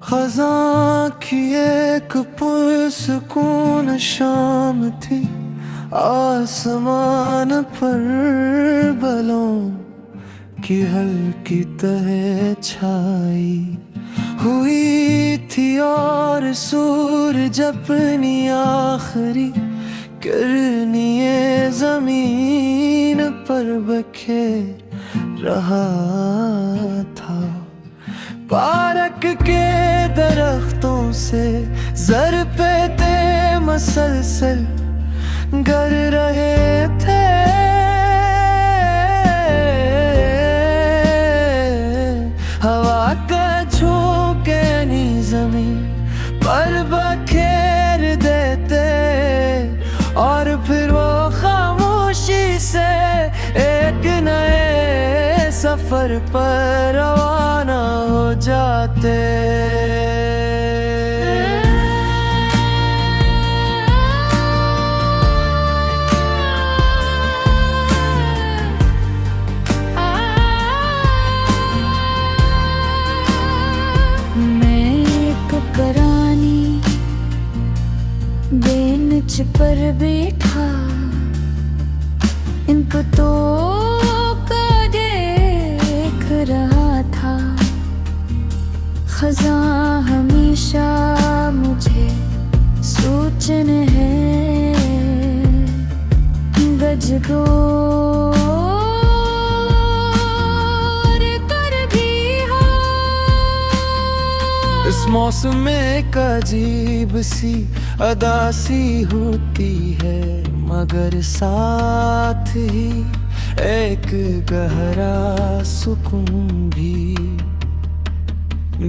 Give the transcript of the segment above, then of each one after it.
खज़ां की एक पुरसुकून शाम थी, आसमान पर बादलों की हल्की तह छाई हुई थी और सूरज अपनी आखिरी किरणें ज़मीन पर बिखेर रहा था। पार्क के दरख्तों से ज़र पे ते मसलसल गर रहे थे। हवा का झोंके नी ज़मीन पर बखेर देते और फिर वो खामोशी से एक नए सफर पर रवाना हो जाते। मैं एक पुरानी बेंच पर बैठा इन पत्तों का देख रहा था। खज़ां हमेशा मुझे सोचन है गजगोर कर भी हो। इस मौसम में एक अजीब सी अदासी होती है, मगर साथ ही एक गहरा सुकून भी,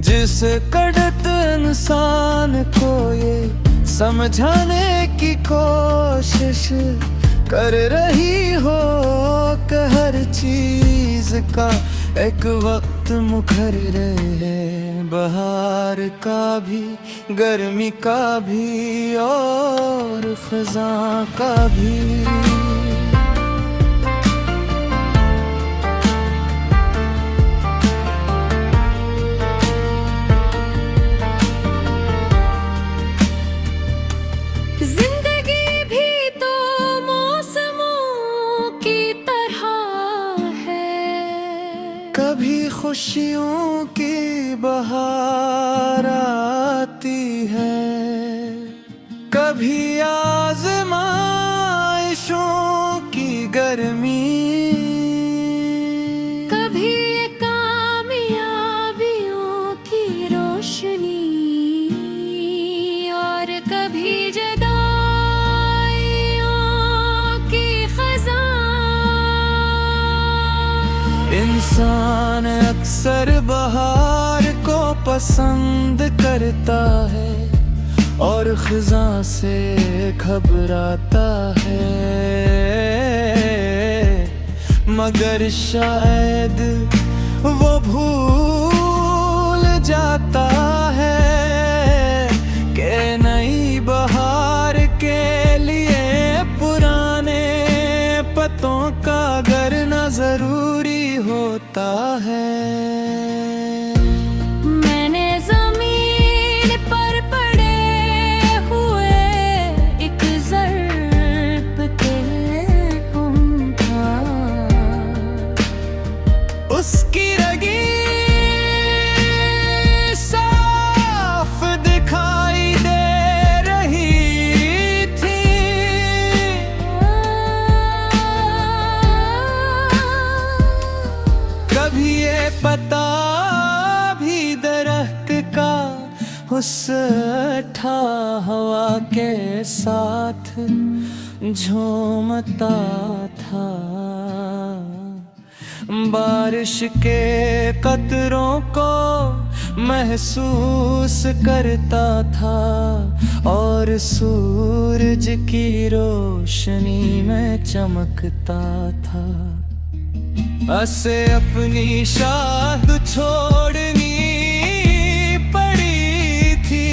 जिस कड़त इंसान को ये समझाने की कोशिश कर रही हो कि हर चीज का एक वक्त मुकर्रर है, बहार का भी, गर्मी का भी और खज़ां का भी। जिंदगी भी तो मौसमों की तरह है, कभी खुशियों की बहार आती है, कभी आज़माइशों की गर्मी, कभी कामयाबियों की रोशनी और कभी जदाइयों की खज़ां। इंसान अक्सर बहार को पसंद करता है और खज़ां से घबराता है, मगर शायद वो भूल जाता है कि नई बहार के लिए पुराने पत्तों का गिरना जरूरी होता है। उसकी रगी साफ दिखाई दे रही थी, कभी ये पता भी दरख्त का हुस्सा हवा के साथ झूमता था, बारिश के कतरों को महसूस करता था और सूरज की रोशनी में चमकता था। ऐसे अपनी शाद छोड़नी पड़ी थी,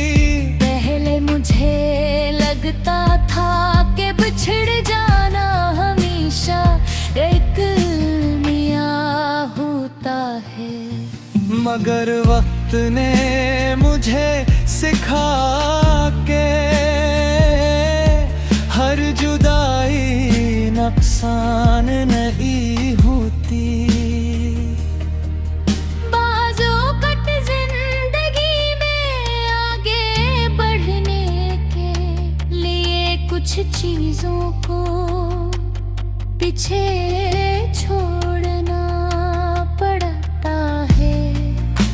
पहले मुझे लगता था कि बिछड़ जाना हमेशा एक मियाँ होता है, मगर वक्त ने मुझे सिखा के हर जुदाई नुकसान नहीं होती। बाजों कट जिंदगी में आगे बढ़ने के लिए कुछ चीजों को पीछे छोड़ना पड़ता है।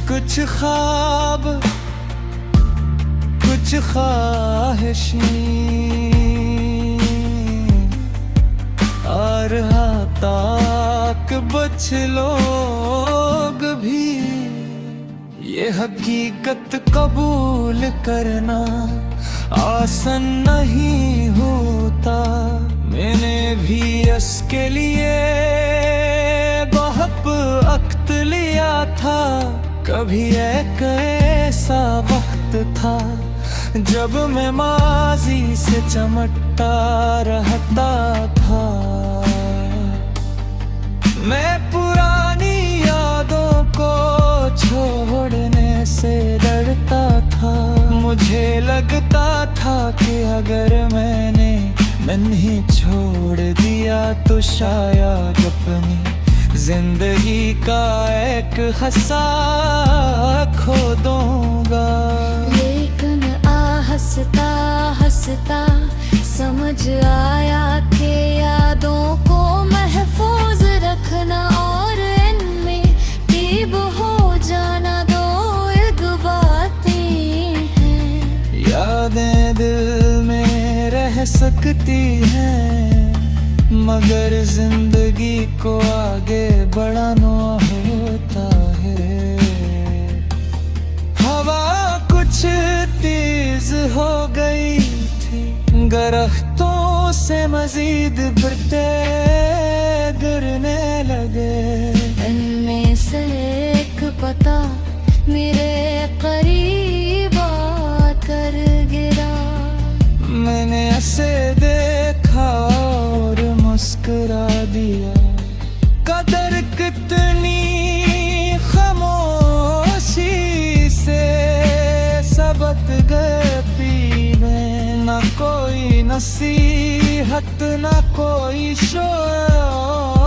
कुछ ख्वाब कुछ ख्वाहिशें और ताक बच लोग भी ये हकीकत कबूल करना आसान नहीं होता। मैंने भी इसके लिए बहुत वक्त लिया था। कभी एक ऐसा वक्त था जब मैं माजी से चमटता रहता था। मैं पुरानी यादों को छोड़ने से डरता था। मुझे लगता था कि अगर मैंने नहीं छोड़ दिया तो शायद अपनी जिंदगी का एक हिस्सा खो दूंगा। लेकिन हंसता हंसता समझ आया कि यादों को महफूज रखना और इनमें डूब हो जाना दो एक बातें हैं। यादें दिल में रह सकती हैं मगर जिंदगी को आगे बढ़ाना होता है। हवा कुछ तेज हो गई थी, दरख्तों से मजीद बढ़ते गिरने लगे। इनमें से एक पता मेरे करीब आकर गिरा। मैंने ऐसे देखा और मुस्कुरा दिया। कदर कितनी खामोशी से सबक गए पीने। न कोई नसीहत न कोई शोर